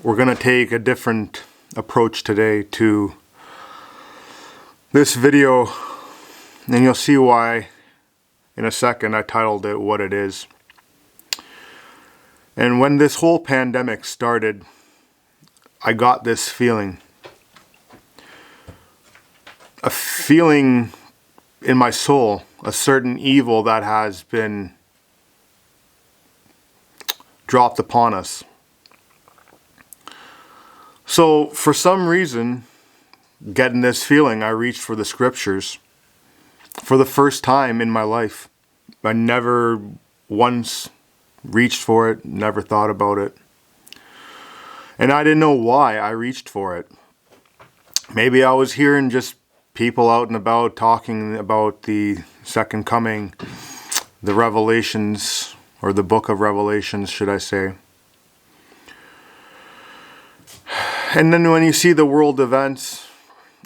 we're going to take a different approach today to this video, and you'll see why in a second. I titled it what it is. And when this whole pandemic started, I got this feeling. A feeling in my soul, a certain evil that has been dropped upon us. So for some reason, getting this feeling, I reached for the scriptures for the first time in my life. I never once reached for it, never thought about it. And I didn't know why I reached for it. Maybe I was hearing just people out and about talking about the second coming, the Revelations, or the book of Revelations, should I say. And then when you see the world events,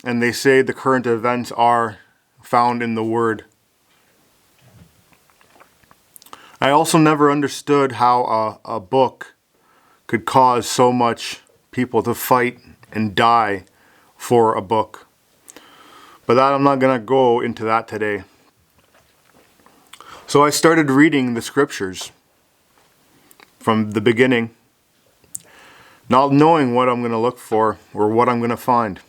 and they say the current events are found in the Word, I also never understood how a book could cause so much people to fight and die for a book. But that, I'm not going to go into that today. So I started reading the scriptures from the beginning, not knowing what I'm going to look for or what I'm going to find.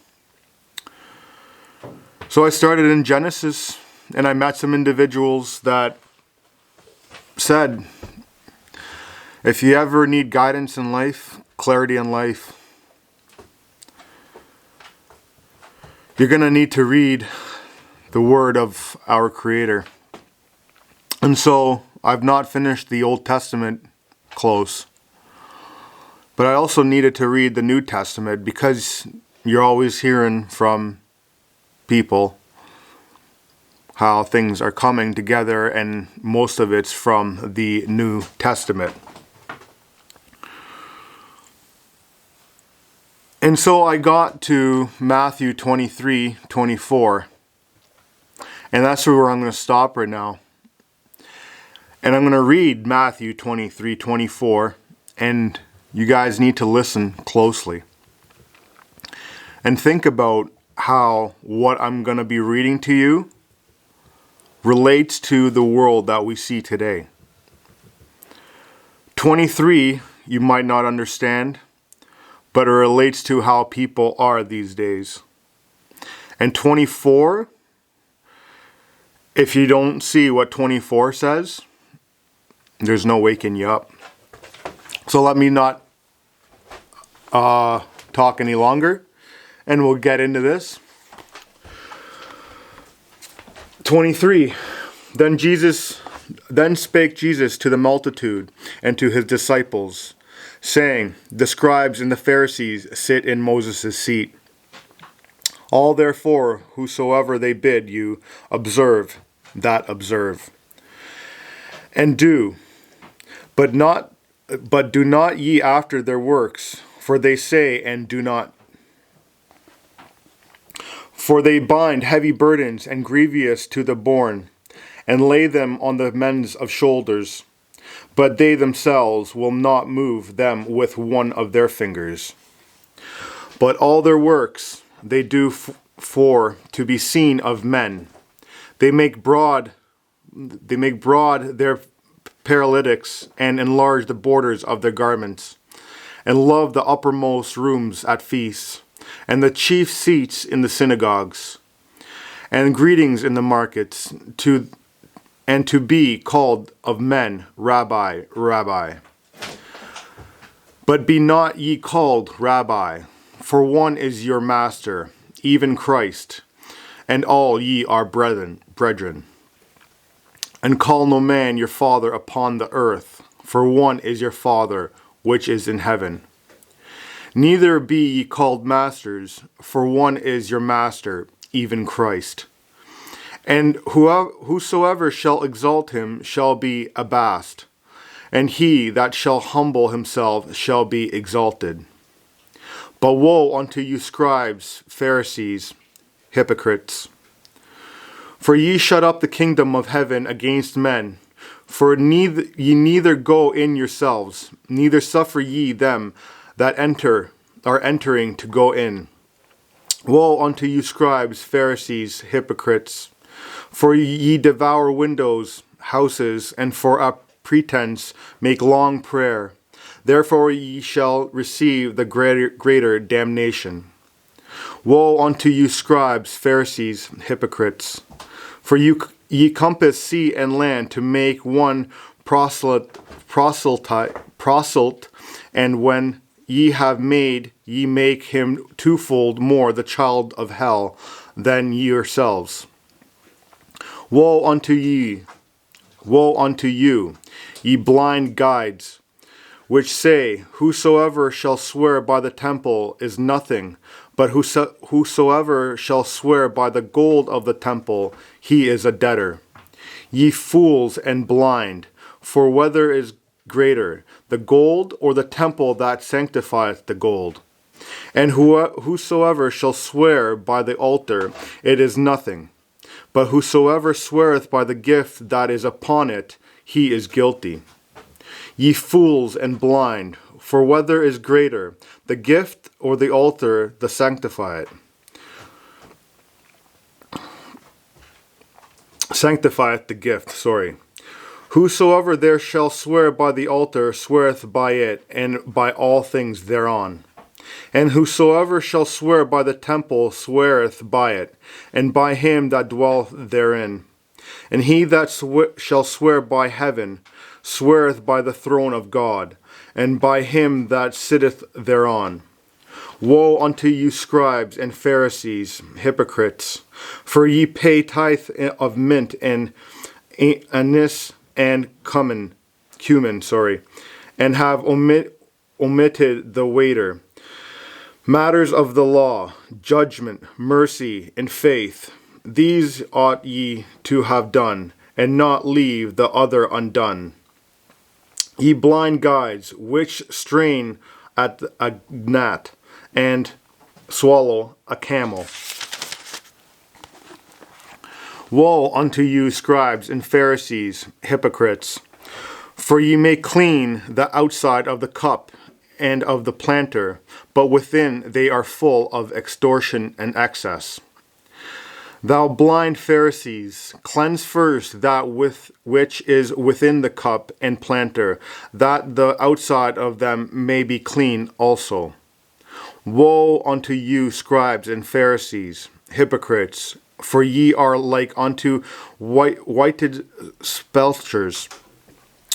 So I started in Genesis, and I met some individuals that said, if you ever need guidance in life, clarity in life, you're going to need to read the Word of our Creator. And so I've not finished the Old Testament close, but I also needed to read the New Testament, because you're always hearing from people how things are coming together, and most of it's from the New Testament. And so I got to Matthew 23:24, and that's where I'm going to stop right now. And I'm going to read Matthew 23:24, and you guys need to listen closely and think about how what I'm going to be reading to you relates to the world that we see today. 23, you might not understand, but it relates to how people are these days. And 24, if you don't see what 24 says, there's no waking you up. So let me not talk any longer, and we'll get into this. 23, Then spake Jesus to the multitude and to his disciples, saying, the scribes and the Pharisees sit in Moses' seat. All therefore, whosoever they bid you observe, that observe. And do, but do not ye after their works, for they say and do not. For they bind heavy burdens and grievous to the borne, and lay them on the men's of shoulders, but they themselves will not move them with one of their fingers. But all their works they do for to be seen of men. They make broad their paralytics, and enlarge the borders of their garments, and love the uppermost rooms at feasts, and the chief seats in the synagogues, and greetings in the markets, and to be called of men, Rabbi, Rabbi. But be not ye called Rabbi, for one is your master, even Christ, and all ye are brethren. And call no man your father upon the earth, for one is your Father which is in heaven. Neither be ye called masters, for one is your master, even Christ. And whosoever shall exalt him shall be abased, and he that shall humble himself shall be exalted. But woe unto you scribes, Pharisees, hypocrites! For ye shut up the kingdom of heaven against men. For ye neither go in yourselves, neither suffer ye them that are entering to go in. Woe unto you, scribes, Pharisees, hypocrites! For ye devour windows, houses, and for a pretense make long prayer. Therefore ye shall receive the greater damnation. Woe unto you, scribes, Pharisees, hypocrites! For ye compass sea and land to make one proselyte, and when ye have made, ye make him twofold more the child of hell than ye yourselves. Woe unto you, ye blind guides, which say, whosoever shall swear by the temple is nothing, but whosoever shall swear by the gold of the temple, he is a debtor. Ye fools and blind, for whether is greater, the gold or the temple that sanctifieth the gold? And whosoever shall swear by the altar, it is nothing. But whosoever sweareth by the gift that is upon it, he is guilty. Ye fools and blind, for whether is greater, the gift or the altar that sanctifieth the gift, Whosoever there shall swear by the altar sweareth by it, and by all things thereon. And whosoever shall swear by the temple sweareth by it, and by him that dwelleth therein. And he that shall swear by heaven sweareth by the throne of God, and by him that sitteth thereon. Woe unto you, scribes and Pharisees, hypocrites! For ye pay tithe of mint and anise and cumin, and have omitted the weighter matters of the law, judgment, mercy, and faith. These ought ye to have done, and not leave the other undone. Ye blind guides, which strain at a gnat, and swallow a camel. Woe unto you, scribes and Pharisees, hypocrites! For ye make clean the outside of the cup and of the planter, but within they are full of extortion and excess. Thou blind Pharisees, cleanse first that which is within the cup and planter, that the outside of them may be clean also. Woe unto you, scribes and Pharisees, hypocrites! For ye are like unto whited sepulchres,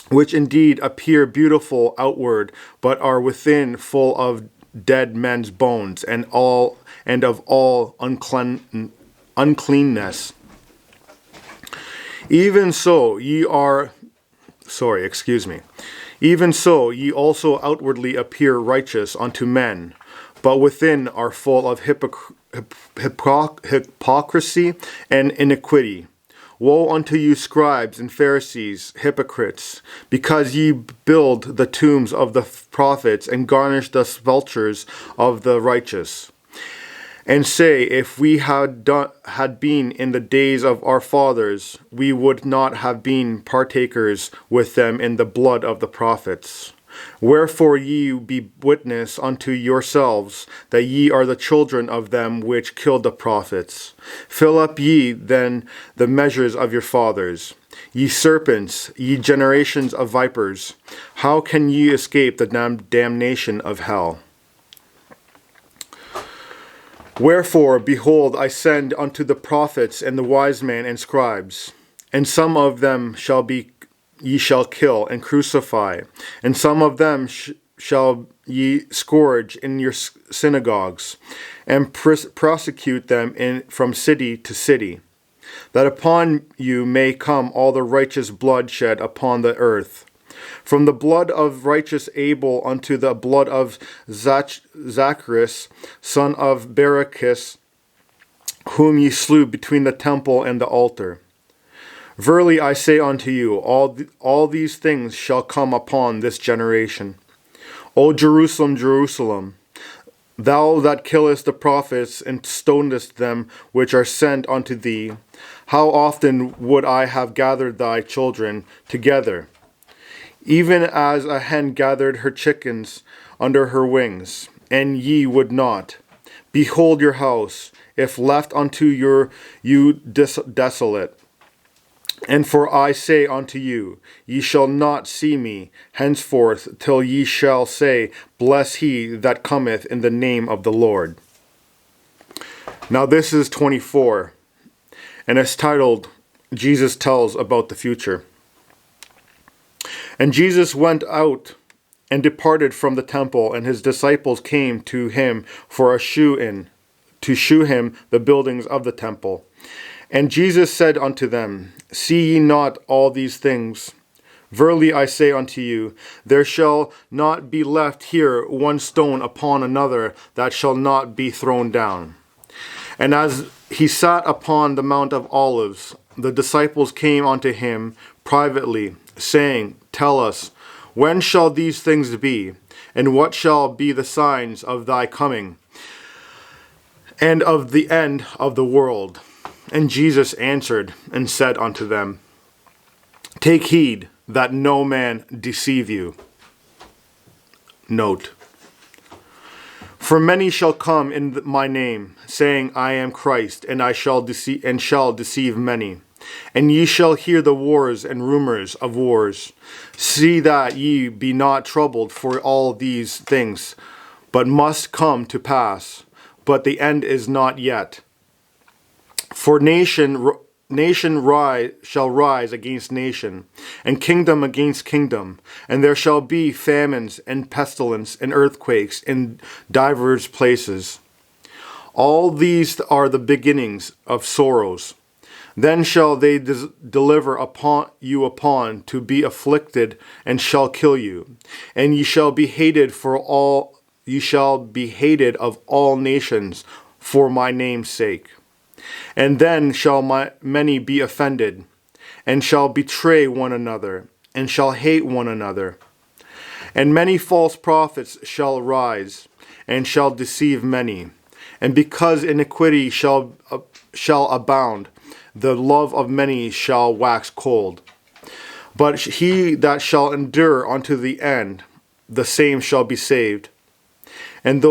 which indeed appear beautiful outward, but are within full of dead men's bones, and of all uncleanness. Even so ye also outwardly appear righteous unto men, but within are full of hypocrisy and iniquity. Woe unto you, scribes and Pharisees, hypocrites! Because ye build the tombs of the prophets and garnish the sepulchres of the righteous, and say, if we had been in the days of our fathers, we would not have been partakers with them in the blood of the prophets. Wherefore ye be witness unto yourselves that ye are the children of them which killed the prophets. Fill up ye then the measures of your fathers. Ye serpents, ye generations of vipers, how can ye escape the damnation of hell? Wherefore, behold, I send unto the prophets and the wise men and scribes, and some of them ye shall kill and crucify, and some of them shall ye scourge in your synagogues, and prosecute them from city to city, that upon you may come all the righteous blood shed upon the earth, from the blood of righteous Abel unto the blood of Zacharias, son of Barachias, whom ye slew between the temple and the altar. Verily I say unto you, all these things shall come upon this generation. O Jerusalem, Jerusalem, thou that killest the prophets and stonest them which are sent unto thee, how often would I have gathered thy children together, even as a hen gathered her chickens under her wings, and ye would not. Behold your house, if left unto you desolate. And for I say unto you, ye shall not see me henceforth till ye shall say, Bless he that cometh in the name of the Lord. Now this is 24, and it's titled, Jesus Tells About the Future. And Jesus went out and departed from the temple, and his disciples came to him for a shew-in, to shew him the buildings of the temple. And Jesus said unto them, See ye not all these things? Verily I say unto you, there shall not be left here one stone upon another that shall not be thrown down. And as he sat upon the Mount of Olives, the disciples came unto him privately, saying, Tell us, when shall these things be? And what shall be the signs of thy coming, and of the end of the world? And Jesus answered and said unto them, Take heed that no man deceive you. Note, for many shall come in my name, saying, I am Christ, and shall deceive many. And ye shall hear the wars and rumors of wars. See that ye be not troubled, for all these things, but must come to pass. But the end is not yet. For nation shall rise against nation, and kingdom against kingdom, and there shall be famines and pestilence and earthquakes in divers places. All these are the beginnings of sorrows. Then shall they deliver upon you to be afflicted, and shall kill you, and ye shall be hated of all nations for my name's sake. And then shall many be offended, and shall betray one another, and shall hate one another. And many false prophets shall arise, and shall deceive many. And because iniquity shall abound, the love of many shall wax cold. But he that shall endure unto the end, the same shall be saved. And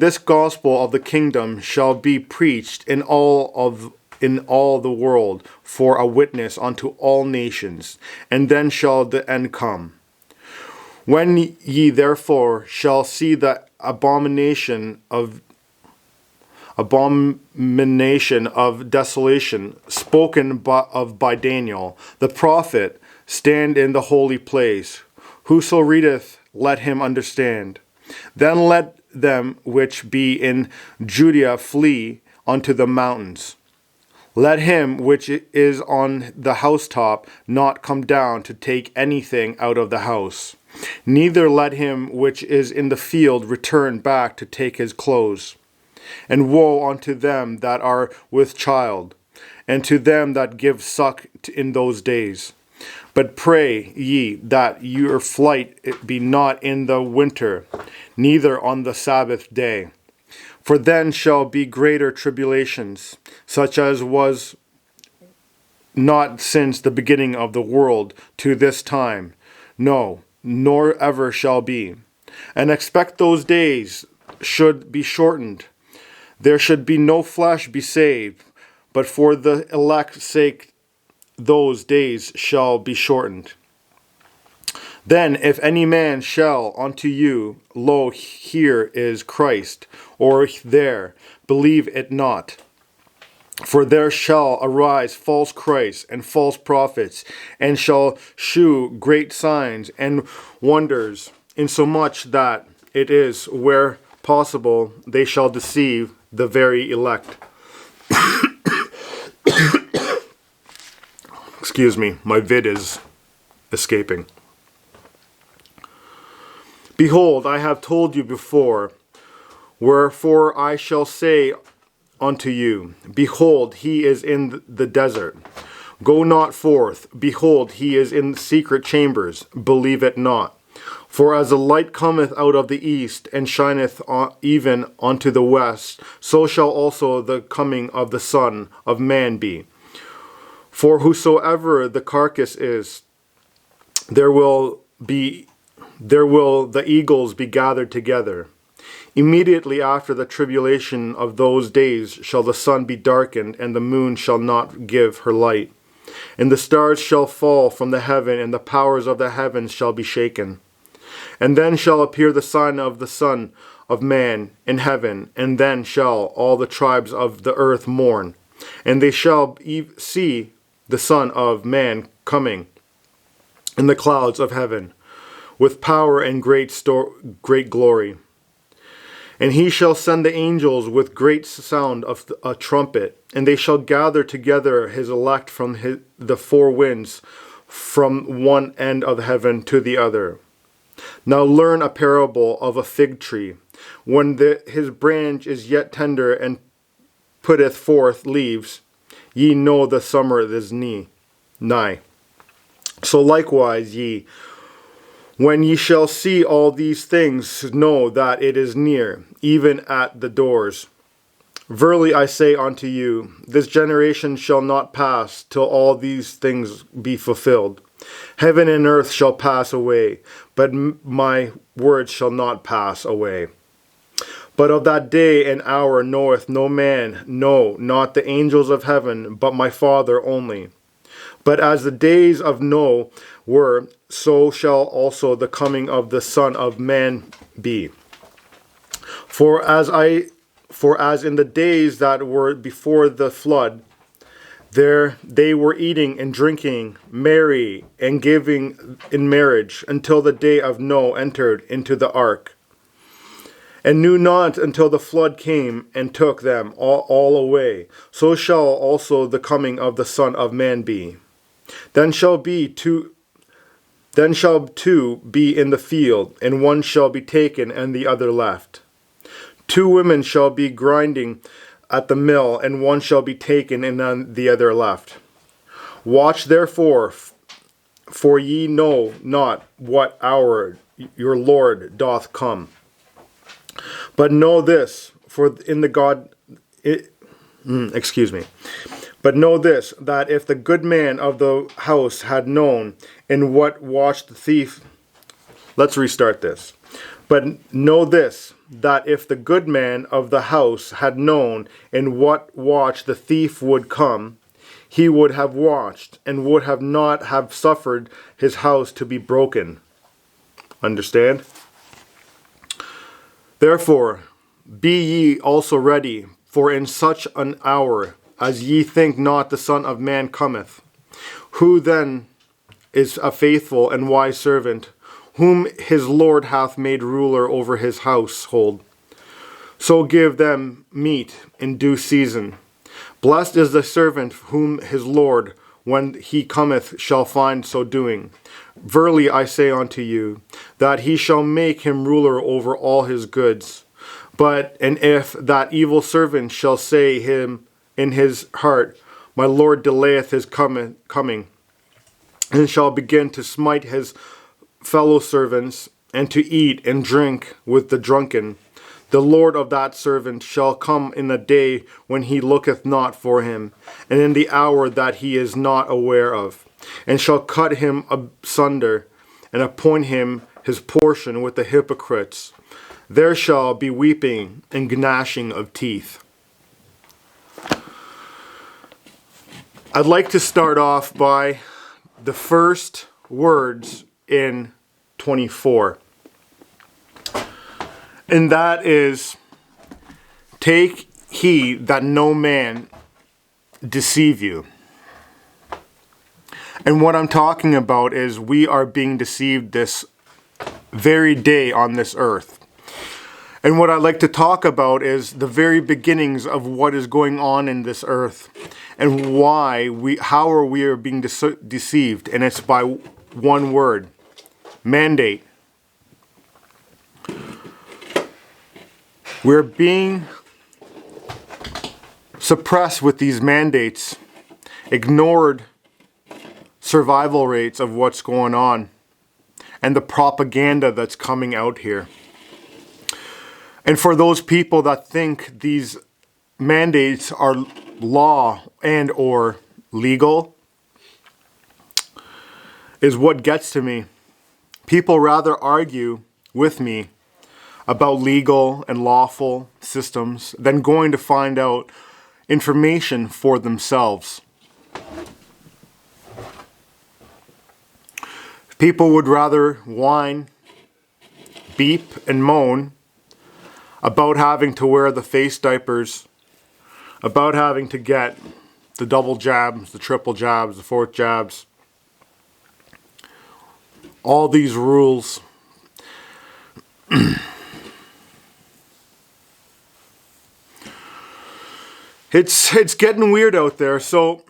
this gospel of the kingdom shall be preached in all the world for a witness unto all nations, and then shall the end come. When ye therefore shall see the abomination of desolation spoken by Daniel the prophet stand in the holy place, whoso readeth, let him understand. Then let them which be in Judea flee unto the mountains. Let him which is on the housetop not come down to take anything out of the house. Neither let him which is in the field return back to take his clothes. And woe unto them that are with child, and to them that give suck in those days. But pray ye that your flight be not in the winter, neither on the Sabbath day. For then shall be greater tribulations, such as was not since the beginning of the world to this time, no, nor ever shall be. And expect those days should be shortened. There should be no flesh be saved, but for the elect's sake those days shall be shortened. Then if any man shall unto you, Lo, here is Christ, or there, believe it not. For there shall arise false Christs and false prophets, and shall shew great signs and wonders, insomuch that it is, where possible, they shall deceive the very elect. Excuse me, my vid is escaping. Behold, I have told you before, wherefore I shall say unto you, Behold, he is in the desert. Go not forth. Behold, he is in secret chambers. Believe it not. For as the light cometh out of the east, and shineth even unto the west, so shall also the coming of the Son of Man be. For whosoever the carcass is, there will the eagles be gathered together. Immediately after the tribulation of those days shall the sun be darkened, and the moon shall not give her light. And the stars shall fall from the heaven, and the powers of the heavens shall be shaken. And then shall appear the sign of the Son of Man in heaven, and then shall all the tribes of the earth mourn, and they shall see the Son of Man coming in the clouds of heaven, with power and great glory. And he shall send the angels with great sound of a trumpet, and they shall gather together his elect from the four winds, from one end of heaven to the other. Now learn a parable of a fig tree. When his branch is yet tender and putteth forth leaves, ye know the summer is nigh. So likewise ye, when ye shall see all these things, know that it is near, even at the doors. Verily I say unto you, this generation shall not pass till all these things be fulfilled. Heaven and earth shall pass away, but my words shall not pass away. But of that day and hour knoweth no man, no, not the angels of heaven, but my Father only. But as the days of Noah were, so shall also the coming of the Son of Man be. For as in the days that were before the flood, they were eating and drinking, merry, and giving in marriage, until the day of Noah entered into the ark, and knew not until the flood came and took them all away. So shall also the coming of the Son of Man be. Then shall two be in the field, and one shall be taken and the other left. 2 women shall be grinding at the mill, and one shall be taken and the other left. Watch therefore, for ye know not what hour your Lord doth come. But know this, But know this, that if the good man of the house had known in what watch the thief... Let's restart this. But know this, that if the good man of the house had known in what watch the thief would come, he would have watched, and would have not have suffered his house to be broken. Understand? Therefore, be ye also ready, for in such an hour as ye think not the Son of Man cometh. Who then is a faithful and wise servant, whom his Lord hath made ruler over his household? So give them meat in due season. Blessed is the servant whom his Lord, when he cometh, shall find so doing. Verily I say unto you, that he shall make him ruler over all his goods. And if that evil servant shall say him in his heart, my Lord delayeth his coming, and shall begin to smite his fellow servants, and to eat and drink with the drunken, the Lord of that servant shall come in a day when he looketh not for him, and in the hour that he is not aware of, and shall cut him asunder, and appoint him his portion with the hypocrites. There shall be weeping and gnashing of teeth. I'd like to start off by the first words in 24. And that is, take heed that no man deceive you. And what I'm talking about is we are being deceived this very day on this earth. And what I'd like to talk about is the very beginnings of what is going on in this earth, and how are we being deceived. And it's by one word: mandate. We're being suppressed with these mandates, ignored survival rates of what's going on, and the propaganda that's coming out here. And for those people that think these mandates are law and or legal, is what gets to me. People rather argue with me about legal and lawful systems than going to find out information for themselves. People would rather whine, beep, and moan about having to wear the face diapers, about having to get the double jabs, the triple jabs, the fourth jabs, all these rules. It's getting weird out there, so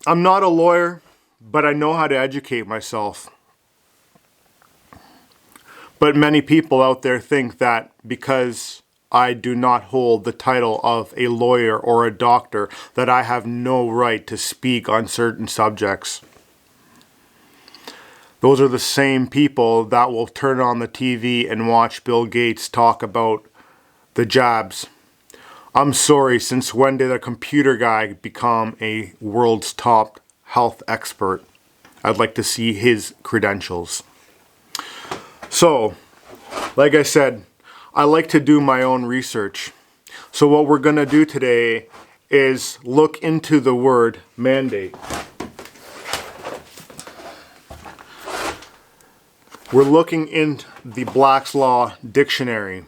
I'm not a lawyer, but I know how to educate myself. But many people out there think that because I do not hold the title of a lawyer or a doctor, that I have no right to speak on certain subjects. Those are the same people that will turn on the TV and watch Bill Gates talk about the jabs. I'm sorry, since when did a computer guy become a world's top health expert? I'd like to see his credentials. So, like I said, I like to do my own research. So what we're going to do today is look into the word mandate. We're looking in the Black's Law Dictionary.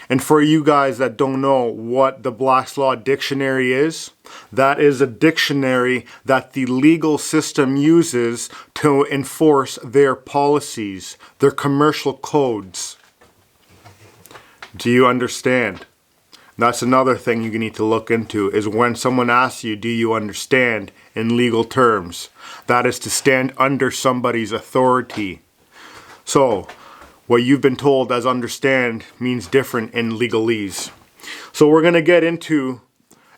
And for you guys that don't know what the Black's Law Dictionary is, that is a dictionary that the legal system uses to enforce their policies, their commercial codes. Do you understand? That's another thing you need to look into, is when someone asks you, do you understand, in legal terms? That is to stand under somebody's authority. So, what you've been told as understand means different in legalese. So we're going to get into,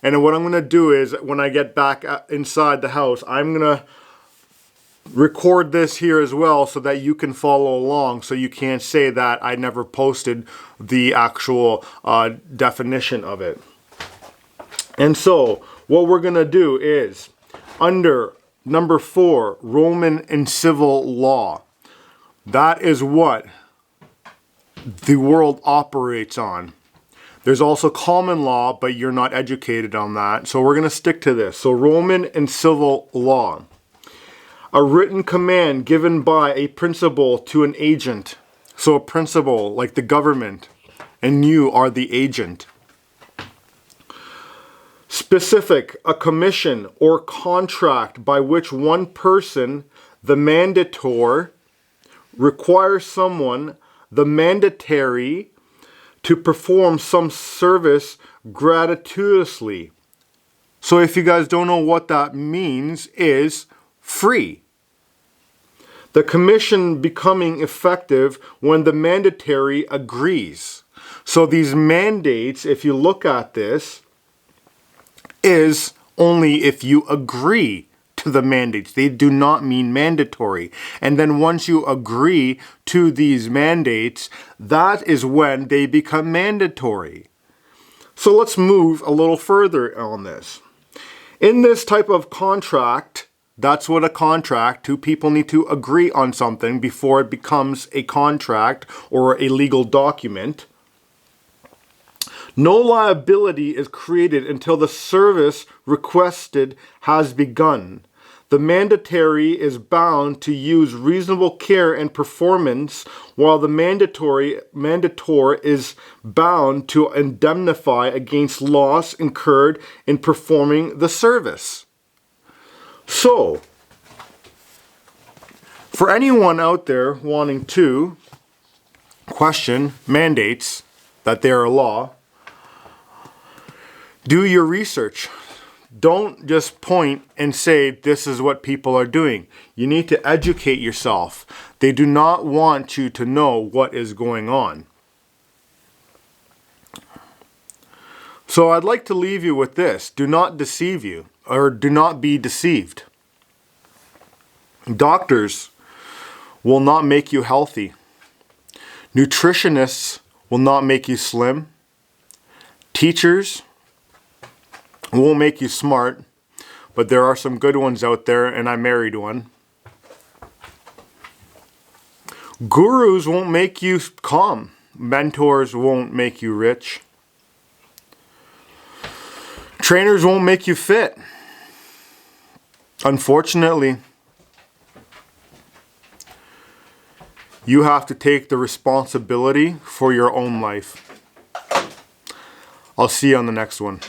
and what I'm going to do is when I get back inside the house, I'm going to record this here as well so that you can follow along, so you can't say that I never posted the actual definition of it. And so what we're going to do is under number 4, Roman and civil law. That is what the world operates on. There's also common law, but you're not educated on that. So we're going to stick to this. So Roman and civil law. A written command given by a principal to an agent. So a principal, like the government, and you are the agent. Specific, a commission or contract by which one person, the mandator, requires someone, the mandatory, to perform some service gratuitously. So if you guys don't know what that means, is free. The commission becoming effective when the mandatory agrees. So these mandates, if you look at this, is only if you agree to the mandates. They do not mean mandatory. And then once you agree to these mandates, that is when they become mandatory. So let's move a little further on this. In this type of contract, that's what a contract, two people need to agree on something before it becomes a contract or a legal document. No liability is created until the service requested has begun. The mandatory is bound to use reasonable care and performance, while the mandator is bound to indemnify against loss incurred in performing the service. So, for anyone out there wanting to question mandates, that they are a law, do your research. Don't just point and say this is what people are doing. You need to educate yourself. They do not want you to know what is going on. So I'd like to leave you with this. Do not deceive you, or do not be deceived. Doctors will not make you healthy. Nutritionists will not make you slim. Teachers won't make you smart, but there are some good ones out there, and I married one. Gurus won't make you calm. Mentors won't make you rich. Trainers won't make you fit. Unfortunately, you have to take the responsibility for your own life. I'll see you on the next one.